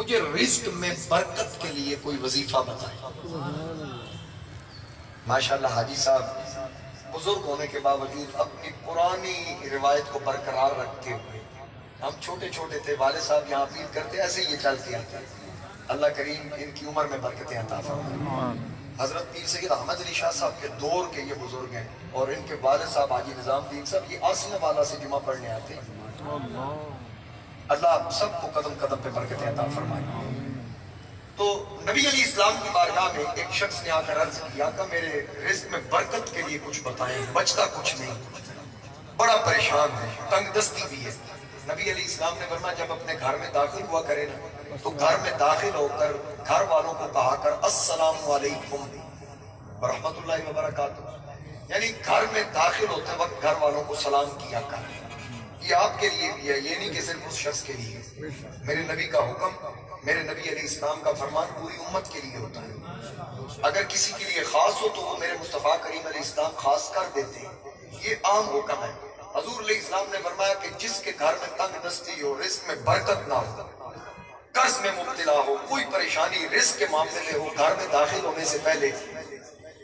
مجھے رزق میں برکت کے لیے کوئی وظیفہ بتائے۔ ماشاءاللہ حاجی صاحب بزرگ ہونے کے باوجود اپنی پرانی روایت کو برقرار رکھتے ہوئے، ہم چھوٹے چھوٹے تھے، والد صاحب یہاں اپیل کرتے ایسے یہ چلتے آتے، اللہ کریم ان کی عمر میں برکتیں عطا فرمائے۔ حضرت پیر سید احمد علی شاہ صاحب کے دور کے یہ بزرگ ہیں، اور ان کے والد صاحب حاجی نظام الدین صاحب یہ آسیہ والا سے جمعہ پڑھنے آتے ہیں۔ اللہ سب کو قدم قدم پہ برکتیں عطا فرمائے۔ تو نبی علیہ السلام کی بارگاہ میں ایک شخص نے آ کر عرض کیا کہ میرے رزق میں برکت کے لیے کچھ بتائیں، بچتا کچھ نہیں، بڑا پریشان ہے، تنگ دستی بھی ہے۔ نبی علیہ السلام نے فرمایا جب اپنے گھر میں داخل ہوا کرے نا تو گھر میں داخل ہو کر گھر والوں کو کہا کر السلام علیکم ورحمۃ اللہ وبرکاتہ، یعنی گھر میں داخل ہوتے وقت گھر والوں کو سلام کیا کر۔ یہ آپ کے لیے بھی ہے، یہ نہیں کہ صرف اس شخص کے لیے۔ میرے نبی کا حکم، میرے نبی علیہ السلام کا فرمان پوری امت کے لیے ہوتا ہے۔ اگر کسی کے لیے خاص ہو تو وہ میرے مصطفیٰ کریم علیہ السلام خاص کر دیتے ہیں، یہ عام حکم ہے۔ حضور علیہ السلام نے فرمایا کہ جس کے گھر میں تنگ دستی ہو، رزق میں برکت نہ ہو، قرض میں مبتلا ہو، کوئی پریشانی رزق کے معاملے میں ہو، گھر میں داخل ہونے سے پہلے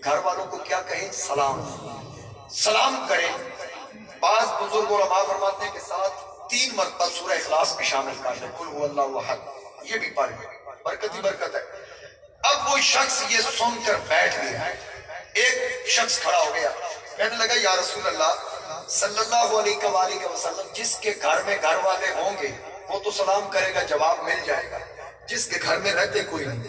گھر والوں کو کیا کہیں؟ سلام سلام کریں۔ بعض بزرگ علماء فرماتے ہیں کہ ساتھ 3 مرتبہ سورہ اخلاص بھی شامل کر لیں، قل هو اللہ احد، یہ بھی پڑھ لیں، برکت ہی برکت ہے۔ اب وہ شخص یہ سن کر بیٹھ گیا، ایک شخص کھڑا ہو گیا، کہنے لگا یا رسول اللہ صلی اللہ علیہ وآلہ وسلم، جس کے گھر میں گھر والے ہوں گے وہ تو سلام کرے گا، جواب مل جائے گا، جس کے گھر میں رہتے کوئی نہیں،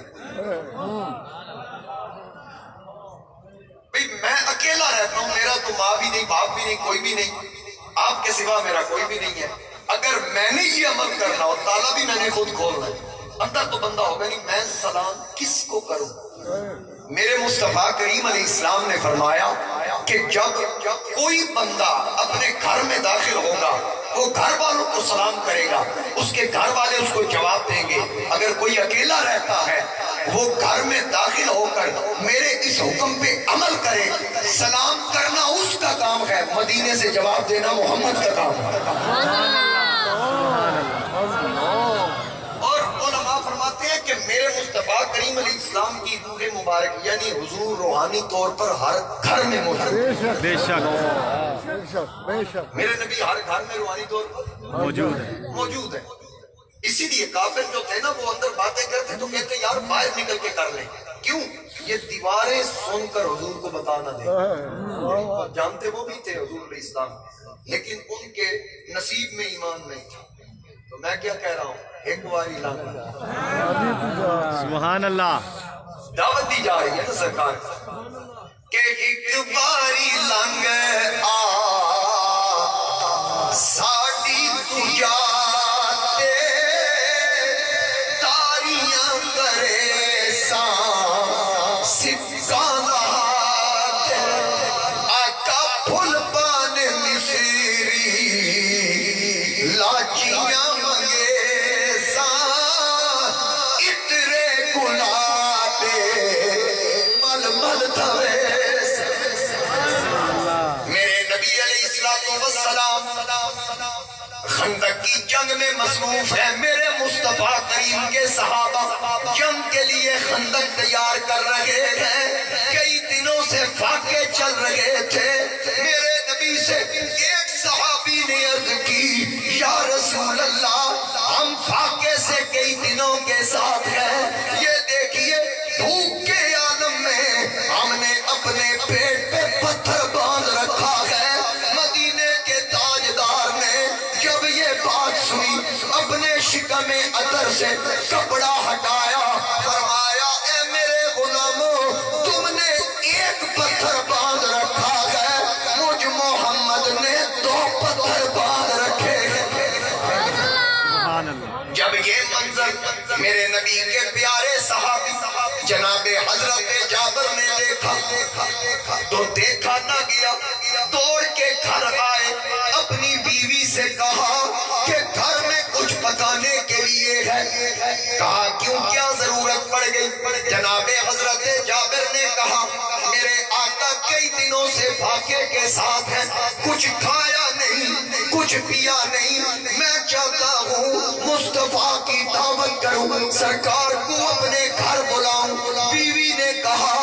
بھئی میں اکیلا رہتا ہوں، میرا تو ماں بھی نہیں، باپ بھی نہیں، کوئی بھی نہیں، آپ کے سوا میرا کوئی بھی نہیں ہے، اگر میں نے یہ عمل کرنا ہو، تالا بھی میں نے خود کھولنا ہے، اندر تو بندہ ہوگا نہیں، میں سلام کس کو کروں؟ میرے مصطفیٰ کریم علیہ السلام نے فرمایا کہ جب کوئی بندہ اپنے گھر میں داخل ہوگا وہ گھر والوں کو سلام کرے گا، اس کے گھر والے اس کو جواب دیں گے۔ اگر کوئی اکیلا رہتا ہے وہ گھر میں داخل ہو کر میرے اس حکم پہ عمل کرے، سلام کرنا اس کا کام ہے، مدینے سے جواب دینا محمد کا کام ہے۔ اور علماء فرماتے ہیں کہ میرے مصطفیٰ کریم علیہ السلام کی روح مبارک یعنی حضور روحانی طور پر ہر گھر میں موجود ہے، بے شک میرے نبی ہر گھر میں روحانی طور پر موجود ہے۔ اسی لیے کافر جو تھے نا وہ اندر باتیں کرتے تو کہتے یار باہر نکل کے کر لیں، کیوں؟ یہ دیواریں سن کر حضور کو بتا نہ دیں، جانتے وہ بھی تھے حضور علیہ السلام، لیکن ان کے نصیب میں ایمان نہیں تھا۔ تو میں کیا کہہ رہا ہوں، ایک واری لانگ سبحان اللہ، دعوت دی جا رہی ہے نا سرکار کہ ایک باری لنگ آ ساڈی تجا تے تاریاں کرے ساں سکانا آقا پھل پان مصری لاچیاں منگے ساں اترے گلابے مل مل دھوے۔ میرے نبی علیہ السلام خندق کی جنگ میں مصروف ہے، میرے مصطفیٰ کریم کے صحابہ جنگ کے لیے خندق تیار کر رہے ہیں، کئی دنوں سے فاقے چل رہے تھے۔ میرے نبی سے ایک صحابی نے عرض کی یا رسول اللہ ہم فاقے سے کئی دنوں کے ساتھ ہیں، یہ دیکھیے دھوپ کے عالم میں ہم نے اپنے پیٹ پہ پتھر باندھ رکھا ہے۔ مدینے کے تاجدار نے جب یہ بات سنی اپنے شکم عطر سے کپڑا ہٹایا، فرمایا اے میرے غلاموں تم نے ایک پتھر باندھ رکھا ہے، مجھ محمد نے 2 پتھر باندھ رکھے ہیں۔ جب یہ منظر میرے نبی کے پیارے صحابی جناب حضرت جابر نے دیکھا تو دیکھا نہ گیا، دوڑ کے گھر آئے، اپنی بیوی سے کہا کہ گھر میں کچھ پکانے کے لیے ہے، کہا کیوں کیا ضرورت پڑ گئی؟ جناب حضرت جابر نے کہا میرے آقا کئی دنوں سے فاقے کے ساتھ ہیں، کچھ کھایا نہیں، کچھ پیا نہیں، میں چاہتا ہوں مصطفیٰ کی دعوت کروں، سرکار کو اپنے گھر بلاؤں۔ بیوی نے کہا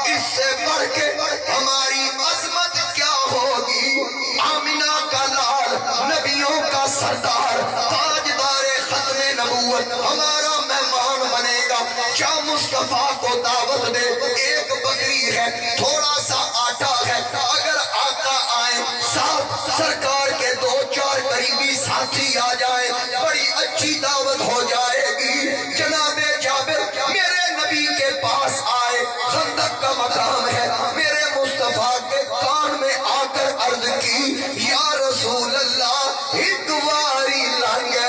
اس سے بڑھ کے ہماری عظمت کیا ہوگی؟ آمنہ کا لال، نبیوں کا سردار، تاجدار ختم نبوت ہمارا مہمان بنے گا، کیا مصطفیٰ کو دعوت دے؟ ایک بکری ہے، تھوڑا سا آٹا ہے، اگر آقا آئے ساتھ سرکار کے دو چار قریبی ساتھی آ جائے بڑی اچھی دعوت ہو جائے گی۔ جناب جابر میرے نبی کے پاس آئے، خندق کا مقام ہے، میرے مصطفیٰ کے کان میں آ کر عرض کی یا رسول اللہ ایک واری لنگے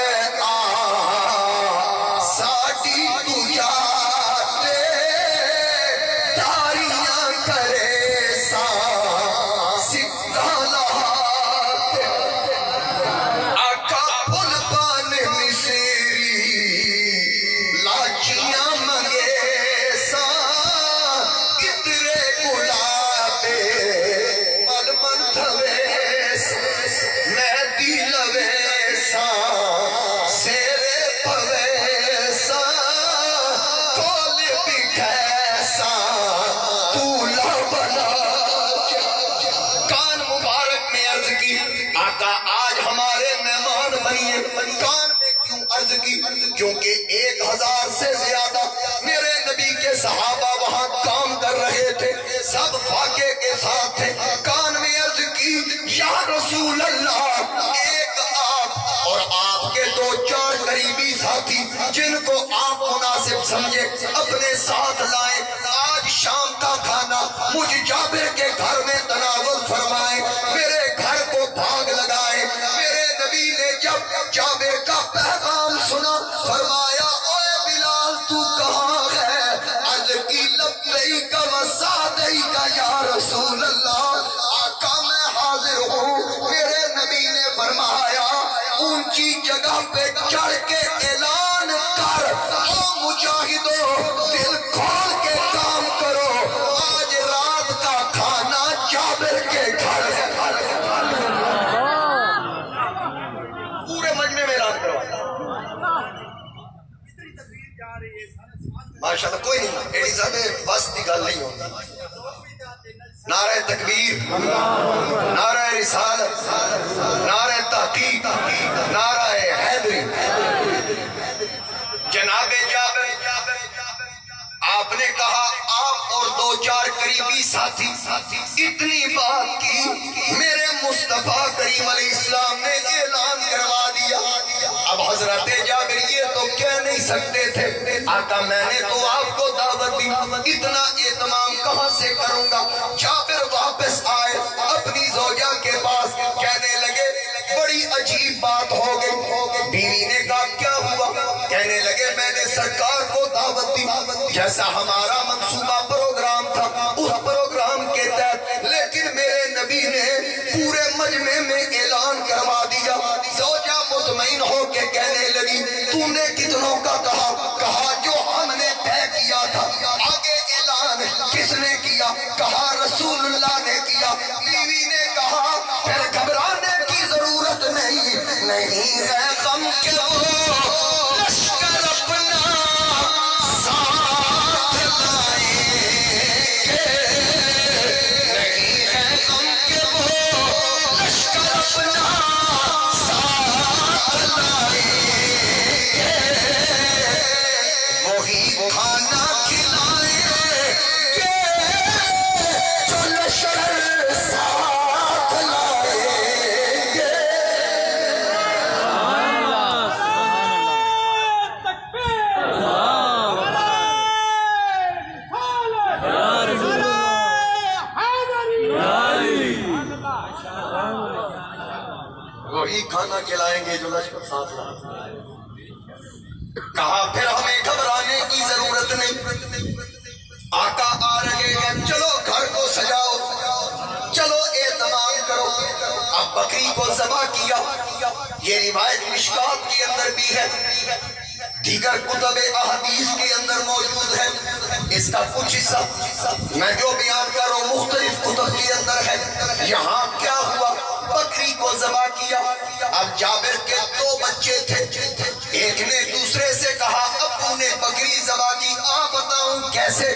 ساٹی تجا دے داریاں کرے سا سکھا لہا آقا پھل پان مصری لاچیاں منگے سا اترے گلابے ملمن تھوے مہدی لوے سا سیرے پوے سا کول بکھے سا تولا بنا۔ کان مبارک میں عرض کی آقا آج ہمارے مہمان بنیے۔ کان میں کیوں عرض کی؟ کیونکہ 1000 سے زیادہ میرے نبی کے صحابہ وہاں کام کر رہے تھے، سب فاقے کے ساتھ تھے۔ کان میں عرض کی یا رسول اللہ ایک آپ اور آپ کے دو چار قریبی ساتھی جن کو آپ مناسب سمجھے اپنے ساتھ لائیں، آج شام کا کھانا مجھ جابر کے گھر میں تناول فرمائیں، میرے گھر کو بھاگ لگائیں۔ میرے نبی نے جب جابر کا پیغام سنا فرمایا اوے بلال تو کہاں ہے؟ عرض کی لبیک و سعدیک یا رسول اللہ، آقا میں حاضر ہوں۔ میرے نبی نے فرمایا اونچی جگہ پہ چڑھ کے اعلان کر او مجاہدو دل کھول کے کام کرو، آج رات کا کھانا جابر کے گھر ہے۔ پورے مجمع میں اعلان کروا ماشاءاللہ، کوئی نہیں ایڈی صاحب بس کی گل نہیں ہوتی۔ نعرہ تکبیر، نعرہ رسالت، نعرہ تحقیق، نعرہ حیدری۔ جناب جابر آپ نے کہا آپ اور دو چار قریبی ساتھی اتنی بات کی، میرے مصطفیٰ کریم علیہ السلام نے اعلان کروا دیا۔ اب حضرت جابر یہ تو کہہ نہیں سکتے تھے آقا میں نے تو آپ کو دعوت دی، اتنا اہتمام کہاں سے کروں گا؟ جابر واپس آئے اپنی زوجہ کے پاس، کہنے لگے بڑی عجیب بات ہو گئی۔ بیوی نے کہا کیا ہوا؟ کہنے لگے میں نے سرکار کو دعوت دی جیسا ہمارا منصوبہ پروگرام تھا اس پروگرام کے تحت، لیکن میرے نبی نے پورے مجمع میں اعلان کروا دیا۔ زوجہ مطمئن ہو کے کہنے لگی تو نے کتنوں کا کہا؟ کہا جو ہم نے طے کیا تھا۔ آگے اعلان کس نے کیا؟ کہا رسول اللہ نے کیا۔ بیوی نے کہا پھر گھبرانے کی ضرورت نہیں ہے غم کے وہ لشکر اپنا ساتھ لائیں گے، نہیں ہے غم کے وہ لشکر اپنا ساتھ لائیں گے، وہی کھانا کھلائیں گے جو لشکر ساتھ لائیں گے۔ وہی کھانا کھلائیں گے جو لشکر ساتھ لائیں گے۔ کہا پھر ہمیں گھبرانے کی ضرورت نہیں، آقا آ رہے ہیں، چلو گھر کو سجاؤ، چلو اہتمام کرو۔ اب بکری کو ذبح کیا، یہ روایت مشکات کے اندر بھی ہے۔ دیگر کتب احادیث کے اندر موجود ہے. اس کا کچھ حصہ میں جو بیان کر رہا ہوں مختلف کتب کے اندر ہے. یہاں کیا ہوا؟ بکری کو ذبح کیا. اب جابر کے 2 بچے تھے. ایک نے دوسرے سے کہا ابو نے بکری ذبح کی، آپ بتاؤں کیسے؟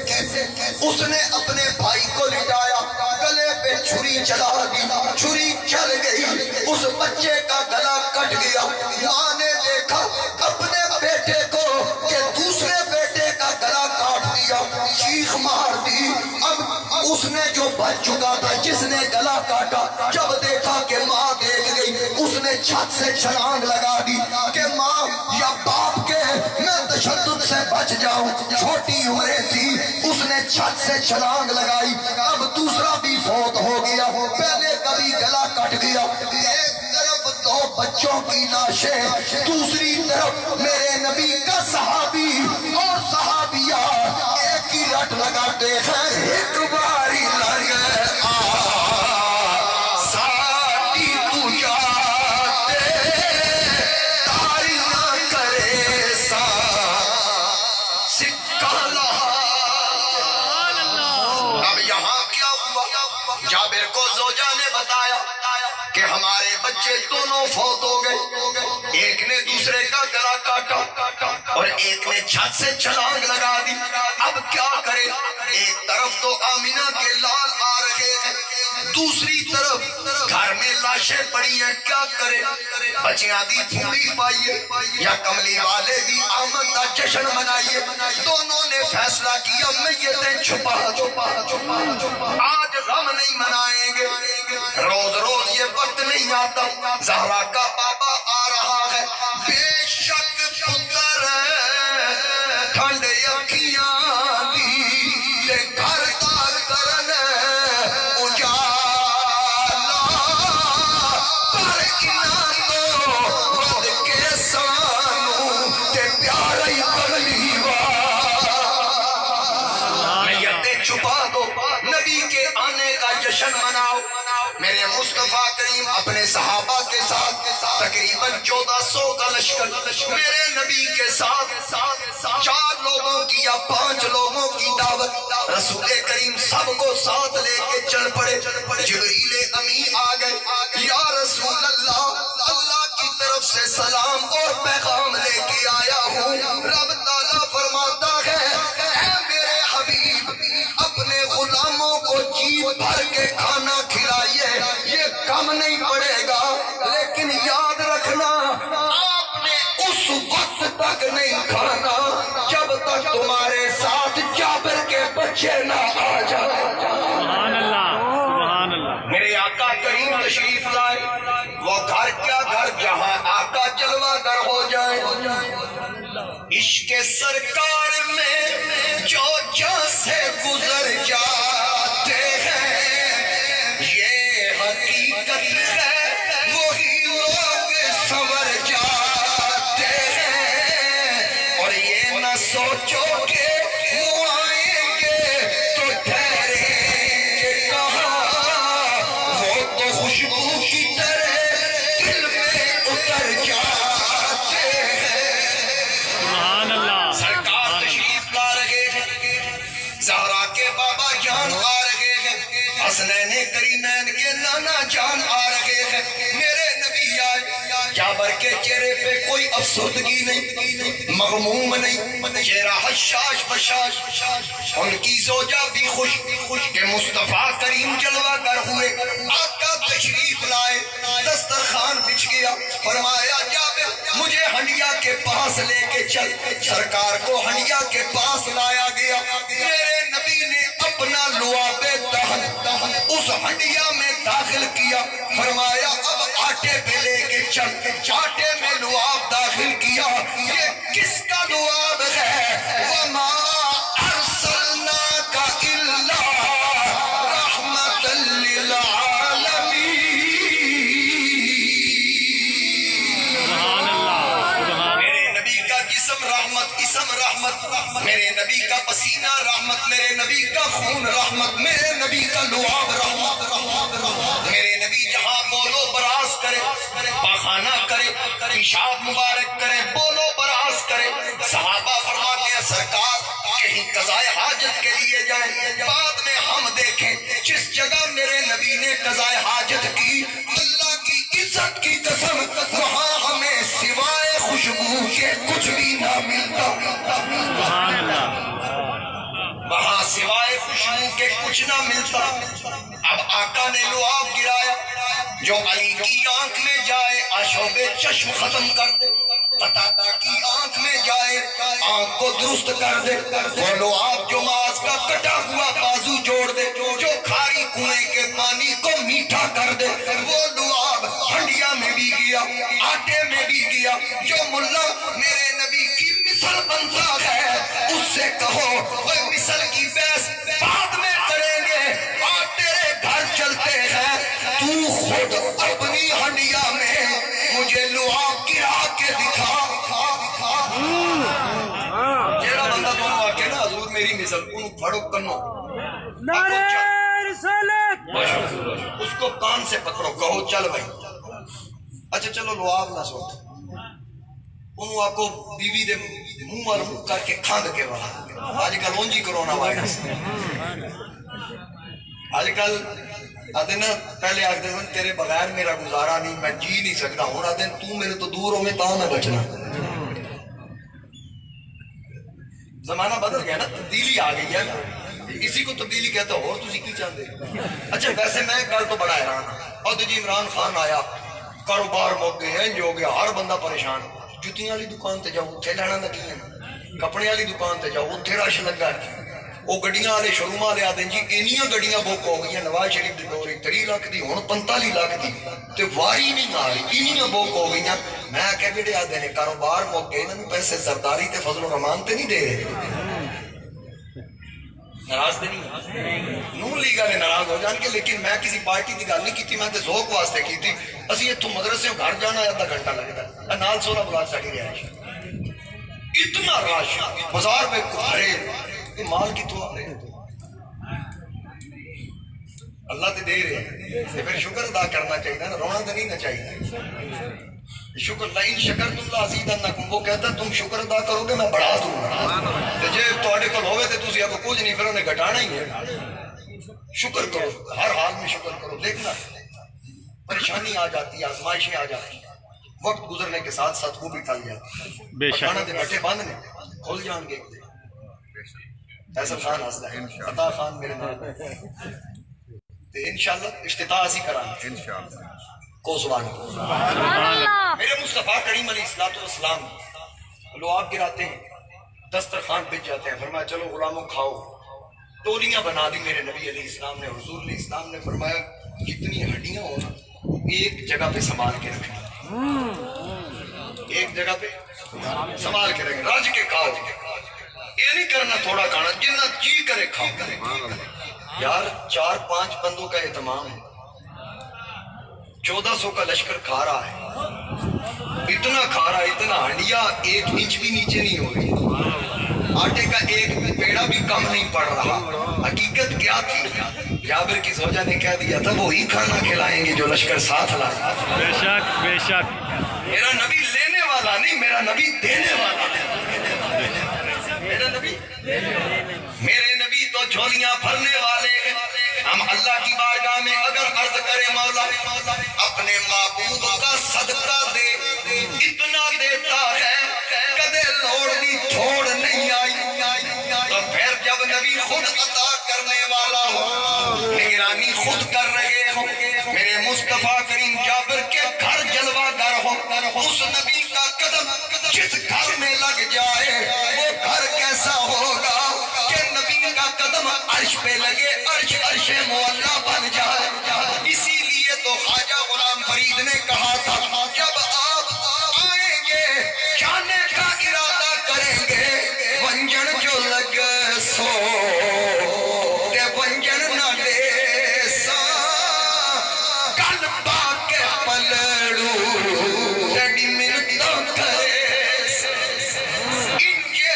اس نے اپنے بھائی کو لٹایا، گلے پہ چھری چلا دی، چھری چل گئی، اس بچے کا گلا کٹ گیا. ماں نے دیکھا اپنے بیٹے کو کہ دوسرے بیٹے کا گلا کاٹ دیا، چیخ مار دی. اب اس نے جو بچ چکا تھا جس نے گلا کاٹا، جب دیکھا کہ ماں دیکھ گئی، اس نے چھت سے چھلانگ لگا دی کہ ماں یا باپ کے میں تشدد سے بچ جاؤں. چھوٹی عمریں تھی، اس نے چھت سے چھلانگ لگائی. اب دوسرا بھی فوت ہو گیا، پہلے کبھی گلا کٹ گیا. ایک طرف 2 بچوں کی لاشیں، دوسری طرف میرے نبی کا صحابی اور صحابیہ ایک ہی رٹ لگاتے ہیں. ایک باری لگے ساتھی تو جاتے تاریاں کرے سا سکہ لہا. اب یہاں کیا ہوا؟ جابر کو زوجہ نے بتایا کہ ہمارے بچے دونوں فوت ہو گئے. ایک نے دوسرے کا گلا کاٹا اور ایک نے چھت سے چھلانگ لگا دی. اب کیا کرے؟ ایک طرف تو آمینہ کے لال آ رہے ہیں، دوسری طرف گھر میں لاشیں پڑی ہیں. کیا کرے؟ بچیاں دی پھوڑی پائیے یا کملی والے دی آمد کا جشن منائیے. دونوں نے فیصلہ کیا میتیں چھپا آج غم نہیں منائیں گے. روز روز یہ وقت نہیں آتا. زہرا کا بابا آ رہا ہے، بے شک پتر ٹھنڈ اکھیاں دی تے گھر دا کرن اجالا پر انہاں تو ود کے سانو تے پیار ہی اگلی میتیں چھپا دو، نبی کے آنے کا جشن مناؤ. میرے مصطفیٰ کریم اپنے صحابہ کے ساتھ تقریباً 1400 کا لشکر میرے نبی کے ساتھ 4 لوگوں کی یا 5 لوگوں کی دعوت، رسول کریم سب کو ساتھ لے کے چل پڑے. جبریل امین آ گئے، یا رسول اللہ، اللہ کی طرف سے سلام اور پیغام لے کے آیا ہوں. رب تعالیٰ فرماتا ہے اے میرے حبیب اپنے غلاموں کو جی بھر کے کھانا کھلائیے، یہ کم نہیں پڑے گا. لیکن یاد رکھنا آپ نے اس وقت تک نہیں کھانا جب تک تمہارے ساتھ جابر کے بچے نہ آ جائے. سبحان اللہ، سبحان اللہ. میرے آقا کریم تشریف لائے، وہ گھر کیا گھر جہاں آقا جلوہ گر ہو جائے. عشق سرکار میں جو جہاں سے گزر جاتے ہیں یہ حقیقت ہے، وہی لوگ سنور جاتے ہیں. اور یہ نہ سوچو کہ وہ آئیں گے تو ٹھہریں گے کہاں، وہ تو خوشبو کی طرح دل میں اتر جاتے ہیں. سبحان اللہ. سرکار تشریف لا رہے ہیں، زہرا کے بابا جان آ رہے ہیں، حسنین کریمین کے نانا جان آ رہے ہیں. میرے نبی آئے، جابر کے چہرے پہ کوئی افسردگی نہیں، مغموم نہیں، چہرہ حشاش بشاش. ان کی زوجہ بھی خوش کہ مصطفیٰ کریم جلوہ گر ہوئے. آقا تشریف لائے، دسترخوان بچھ گیا. فرمایا جابر مجھے ہنڈیا کے پاس لے کے چل. سرکار کو ہنڈیا کے پاس لایا گیا. میرے نبی نے اپنا لعاب دہن اس ہنڈیا میں داخل کیا. فرمایا اب آٹے پہ لے کے چل. آٹے میں لعاب داخل کیا. یہ کس کا لعاب ہے؟ وما ارسلناک الا رحمۃ للعالمین. سبحان اللہ، سبحان. میرے نبی کا جسم رحمت اس جسم رحمت، میرے نبی کا پسینہ رحمت، میرے نبی کا خون رحمت، میرے نبی کا لعاب رحمت، میرے نبی جہاں بولو براز کرے، پاخانہ کرے، پیشاب مبارک کرے، بولو براز کرے۔ صحابہ فرماتے ہیں سرکار کہیں قضائے حاجت کے لیے جائیں، بعد میں ہم دیکھیں جس جگہ میرے نبی نے قضائے حاجت کی، اللہ کی عزت کی قسم وہاں ہمیں سوائے خوشبو کے کچھ بھی نہ ملتا، سبحان اللہ، وہاں سوائے خوشبو کے کچھ نہ ملتا۔ اب آقا نے لعاب گرایا، جو علی کی آنکھ میں جائے آشوب چشم ختم کر دے، قطادہ کی آنکھ میں جائے آنکھ کو درست کر دے، وہ لعاب جو معاذ کا کٹا ہوا بازو جوڑ دے، جو کھاری کنویں کے پانی کو میٹھا کر دے، وہ لعاب ہنڈیا میں بھی گیا، آٹے میں بھی گیا۔ جو ملا میرے نبی کی مثل بنتا ہے اس سے کہو وہ مثل کی بحث بعد میں کریں گے، آج تیرے گھر چلتے ہیں، تو خود اپنی ہنڈیا میں مجھے لعاب گرا کے دکھا۔ جیڑا بندہ دونوں آ کے نا حضور میری مثل انہوں پھڑو کنو، نعرہ رسالت، اس کو کان سے پکڑو، کہو چل بھائی۔ اچھا چلو لعاب نہ سوٹ، انہوں آکو بیوی دے منہ اور منہ کر کے کھانگ کے وہاں۔ آج کل اونجی کرونا وائرس، آج کل آدھے نا پہلے آدھے دن تیرے بغیر میرا گزارا نہیں، میں جی نہیں سکتا، ہوں آدھے تو میرے تو دور ہو میں تاں میں بچنا۔ زمانہ بدل گیا نا، تبدیلی آ گئی ہے نا، اسی کو تبدیلی کہتا ہو، اور تسی کی چاہتے۔ اچھا ویسے میں کل تو بڑا حیران ہوں، اور جی عمران خان آیا، کاروبار موک گئے، انج ہو گیا، ہر بندہ پریشان۔ جتیاں والی دکان تے جاؤ اتھے لینا لگی ہیں، کپڑے والی دکان تے جاؤ اتھے رش لگا ہے۔ وہ گڈیاں والے شوروم والے آدھے جی اینیاں گڈیاں بک ہو گئی ہیں، نواز شریف دی دور 30 لاکھ دی ہن 45 لاکھ دی تے واری نہیں آ رہی، اینیاں بک ہو گئی ہیں۔ میں کہ جڑے آدھے نے کاروبار موک گئے انہاں نوں پیسے زرداری تے فضل الرحمان تے نہیں دے رہے، ناراض تے نہیں نون لیگ والے ناراض ہو جان کے، لیکن میں کسی پارٹی کی گل نہیں کی، میں تے ذوق واسطے کی تھی۔ اسی اتوں مدرسے گھر جانا آدھا گھنٹہ لگتا ہے، نال 16 بلاک ساڈی رہائش، اتنا رش بازار میں بھرے، یہ مال کتوں آ رہے ہیں؟ اللہ تے دے رہے ہیں، پھر شکر ادا کرنا چاہیے نا، رونا تو نہیں نہ چاہیے۔ شکر لئن شکرتم لازیدنکم، وہ کہتا ہے تم شکر ادا کرو گے میں بڑھا دوں گا، جے تواڈے کول ہوے تے تسی اگوں کچھ نہیں، پھر انہیں گھٹانا ہی ہے۔ شکر کرو، ہر حال میں شکر کرو۔ دیکھنا پریشانی آ جاتی ہے، آزمائشیں آ جاتی ہیں، وقت گزرنے کے ساتھ ساتھ وہ بھی ٹل جاتی بے ہے۔ شک۔ پٹھانا دے بیٹھے بند نے، کھل جان گے ایک دن۔ فیصل خان ہنسدا ہے، عطا خان میرے نام ہے، تے انشاءاللہ افتتاح اسی کرانا انشاءاللہ کو سبحان اللہ۔ میرے مصطفیٰ کریم علیہ السلام لعاب گراتے ہیں، دسترخوان بچ جاتے ہیں، فرمایا چلو غلاموں کھاؤ، ٹولیاں بنا دی میرے نبی علیہ السلام نے۔ حضور علیہ السلام نے فرمایا جتنی ہڈیاں ہو ایک جگہ پہ سنبھال کے رکھنا، ایک جگہ پہ سنبھال کے رکھنا، راج کے کھاؤ، یہ نہیں کرنا تھوڑا کھانا، جتنا جی کرے کھاؤ۔ یار 4-5 بندوں کا اہتمام ہے، 1400 کا لشکر کھا رہا ہے، اتنا کھا رہا ہے، اتنا ہنڈیا 1 انچ بھی نیچے نہیں ہو رہی، آٹے کا ایک پیڑا بھی کم نہیں پڑ رہا۔ حقیقت کیا تھی؟ جابر کی زوجہ نے کہہ دیا تھا وہی کھانا کھلائیں گے جو لشکر ساتھ لائے۔ بے شک بے شک، میرا نبی لینے والا نہیں، میرا نبی دینے والا ہے۔ میرا نبی، میرے نبی تو جھولیاں بھرنے والے ہیں۔ ہم اللہ کی بارگاہ میں اگر عرض کرے مولا اپنے معبود کا صدقہ دے، اتنا دیتا ہے کدے لوڑ دی چھوڑ نہیں آئی، تو پھر جب نبی خود عطا کرنے والا ہو، نگرانی خود کر رہے ہو، میرے مصطفیٰ کریم جابر کے گھر جلوہ گر ہو، اس نبی کا قدم جس گھر میں لگ جائے وہ گھر کیسا ہوگا کہ نبی کا قدم عرش پہ لگے، عرش معلیٰ بن جائے۔ اسی لیے تو خواجہ غلام فرید نے کہا تھا جب آپ آئیں گے جانے کا ارادہ کریں گے، ونجن جو لگ سو تے ونجن نہ دے سا، کل با کے پلڑو ریڈی منتوں کرے، انجے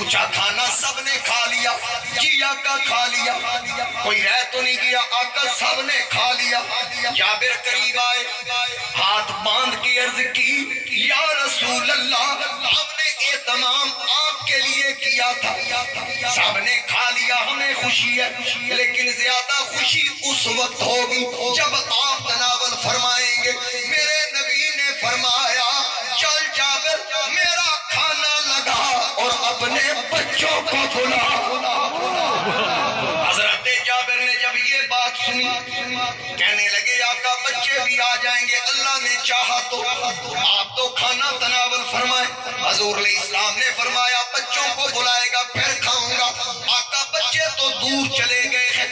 پوچھا کھانا سب نے کھا لیا؟ جی آقا کھا لیا۔ کوئی رہ تو نہیں گیا؟ آقا سب نے کھا لیا۔ جابر قریب آئے، ہاتھ باندھ کے عرض کی یا رسول اللہ، ہم نے اہتمام آپ کے لیے کیا تھا، سب نے کھا لیا، ہمیں خوشی ہے، لیکن زیادہ خوشی اس وقت ہوگی جب آپ تناول فرمائیں گے۔ میرے نبی نے فرمایا چل جابر میرا کھانا لگا اور اپنے بچوں کو بلا۔ حضرت جابر نے جب یہ بات سنی کہنے لگے آقا بچے بھی آ جائیں گے، اللہ نے چاہا تو آپ تو کھانا تناول فرمائیں۔ حضور علیہ السلام نے فرمایا بچوں کو بلائے گا پھر کھاؤں گا۔ آقا بچے تو دور چلے گئے ہیں،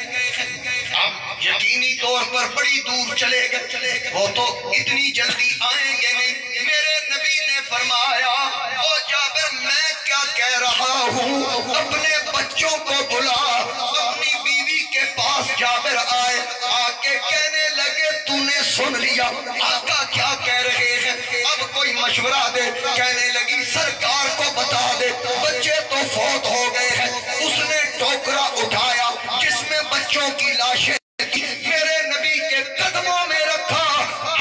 اب یقینی طور پر بڑی دور چلے گئے، وہ تو اتنی جلدی آئیں گے نہیں۔ میرے نبی نے فرمایا او جابر میں کیا کہہ رہا ہوں، اپنے بچوں کو بلا۔ اپنی بیوی کے پاس جابر آئے، آ کے کہنے لگے تو نے سن لیا آقا کیا کہہ رہے ہیں، اب کوئی مشورہ دے۔ کہنے لگی سرکار کو بتا دے بچے تو فوت ہو گئے ہیں۔ اس نے ٹوکرا اٹھایا جس میں بچوں کی لاشیں، میرے نبی کے قدموں میں رکھا،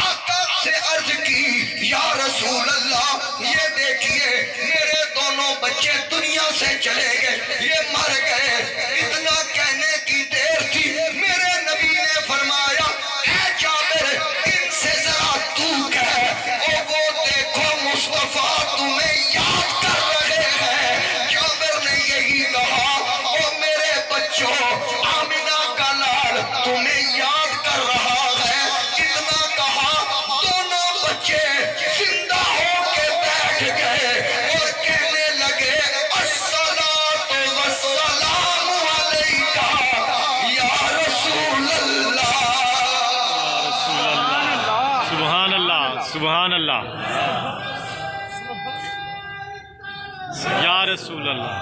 آقا سے عرض کی یا رسول اللہ یہ دیکھیے میرے دونوں بچے دنیا سے چلے گئے، یہ مر گئے۔ اتنا کہنے کی دیر تھی، میرے نبی نے فرمایا اے جابر ان سے ذرا تو کہہ او وہ دیکھو مصطفیٰ تمہیں یاد کر رہے ہیں۔ جابر نے یہی کہا او میرے بچوں آمنہ کا لال تمہیں یاد کر رہا ہے۔ اتنا کہا دونوں بچے زندہ ہو کے بیٹھ گئے اور کہنے لگے الصلاۃ والسلام علیکہ یا رسول اللہ۔ سبحان اللہ، سبحان اللہ، یا رسول اللہ،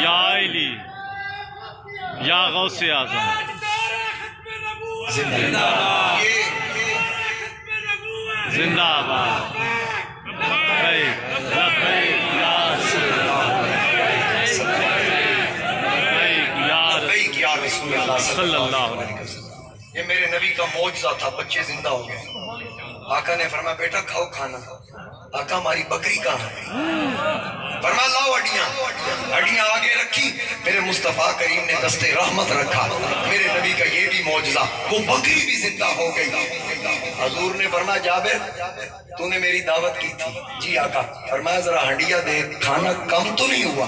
یا علی، یا غوث اعظم، زندہ آباد، لبیک لبیک یا رسول اللہ، لبیک یا رسول اللہ صلی اللہ علیہ وسلم۔ یہ میرے نبی کا معجزہ تھا، بچے زندہ ہو گئے۔ آقا نے فرمایا بیٹا کھاؤ کھانا۔ آقا ہماری بکری کہاں ہے؟ فرمایا لاؤ ہڈیاں آگے رکھی، میرے مصطفیٰ کریم نے دست رحمت رکھا، میرے نبی کا یہ بھی معجزہ، وہ بکری بھی زندہ ہو گئی۔ حضور نے فرمایا جابر تو نے میری دعوت کی تھی؟ جی آقا۔ فرمایا ذرا ہڈیاں دے، کھانا کم تو نہیں ہوا؟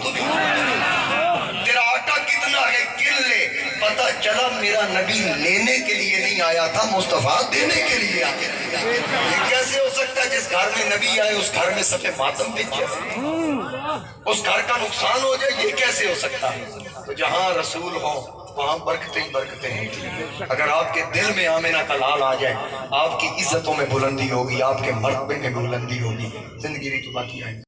تیرا آٹا کتنا ہے گن لے۔ پتہ چلا میرا نبی لینے کے لیے نہیں آیا تھا، مصطفیٰ دینے کے لیے آیا۔ یہ کیسے ہو سکتا ہے جس گھر میں نبی آئے اس گھر میں سب ماتم بچ جائے، اس گھر کا نقصان ہو جائے؟ یہ کیسے ہو سکتا ہے؟ تو جہاں رسول ہو وہاں برکتیں ہی برکتیں ہیں۔ اگر آپ کے دل میں آمنہ کا لال آ جائے آپ کی عزتوں میں بلندی ہوگی، آپ کے مرتبے میں بلندی ہوگی، زندگی کی بات آئے۔